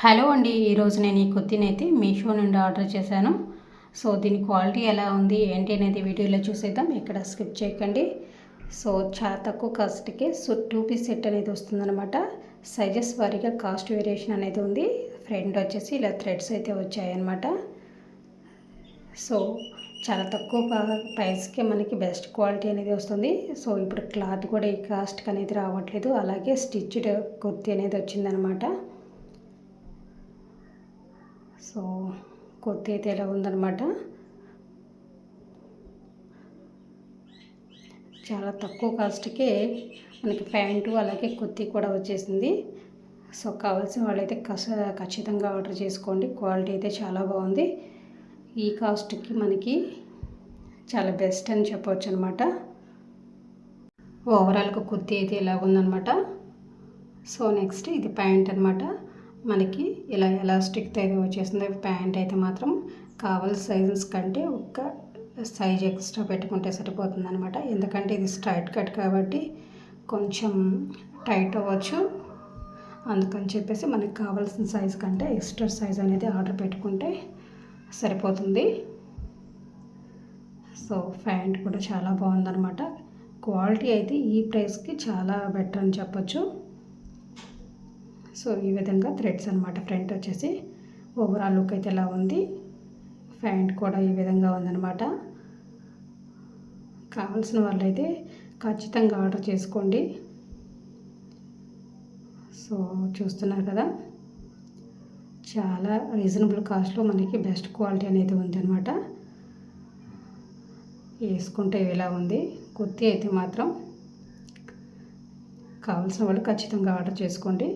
Hello అండి, ఈరోజు నేను ఈ కుర్తీని అయితే మీషో నుండి ఆర్డర్ చేశాను. సో దీని క్వాలిటీ ఎలా ఉంది ఏంటి అనేది వీడియోలో చూసేద్దాం. ఎక్కడ స్కిప్ చేయకండి. సో చాలా తక్కువ కాస్ట్కే టూ పీస్ సెట్ అనేది వస్తుందన్నమాట. సైజెస్ వారీగా కాస్ట్ వేరియేషన్ అనేది ఉంది. ఫ్రంట్ వచ్చేసి ఇలా థ్రెడ్స్ అయితే వచ్చాయన్నమాట. సో చాలా తక్కువ ప్రైస్కే మనకి బెస్ట్ క్వాలిటీ అనేది వస్తుంది. సో ఇప్పుడు క్లాత్ కూడా ఈ కాస్ట్కి అనేది రావట్లేదు. అలాగే స్టిచ్డ్ కుర్తీ అనేది వచ్చిందనమాట. సో కుర్తీ అయితే ఎలా ఉందన్నమాట. చాలా తక్కువ కాస్ట్కే మనకి ప్యాంటు అలాగే కుర్తీ కూడా వచ్చేసింది. సో కావాల్సిన వాళ్ళైతే ఖచ్చితంగా ఆర్డర్ చేసుకోండి. క్వాలిటీ అయితే చాలా బాగుంది. ఈ కాస్ట్కి మనకి చాలా బెస్ట్ అని చెప్పవచ్చు అనమాట. ఓవరాల్గా కుర్తీ అయితే ఇలా ఉందన్నమాట. సో నెక్స్ట్ ఇది ప్యాంట్ అనమాట. మనకి ఇలా ఎలాస్టిక్తో అయితే వచ్చేసింది. ప్యాంట్ అయితే మాత్రం కావాల్సిన సైజెస్ కంటే ఒక సైజ్ ఎక్స్ట్రా పెట్టుకుంటే సరిపోతుంది అనమాట. ఎందుకంటే ఇది స్ట్రైట్ కట్ కాబట్టి కొంచెం టైట్ అవ్వచ్చు. అందుకని చెప్పేసి మనకి కావాల్సిన సైజ్ కంటే ఎక్స్ట్రా సైజ్ అనేది ఆర్డర్ పెట్టుకుంటే సరిపోతుంది. సో ప్యాంట్ కూడా చాలా బాగుందన్నమాట. క్వాలిటీ అయితే ఈ ప్రైస్కి చాలా బెటర్ అని చెప్పచ్చు. సో ఈ విధంగా థ్రెడ్స్ అనమాట. ఫ్రంట్ వచ్చేసి ఓవరాల్ లుక్ అయితే ఎలా ఉంది. ప్యాంట్ కూడా ఈ విధంగా ఉందన్నమాట. కావాల్సిన వాళ్ళైతే ఖచ్చితంగా ఆర్డర్ చేసుకోండి. సో చూస్తున్నారు కదా, చాలా రీజనబుల్ కాస్ట్లో మనకి బెస్ట్ క్వాలిటీ అనేది ఉందన్నమాట. వేసుకుంటే ఇలా ఉంది. కుర్తీ అయితే మాత్రం కావాల్సిన వాళ్ళు ఖచ్చితంగా ఆర్డర్ చేసుకోండి.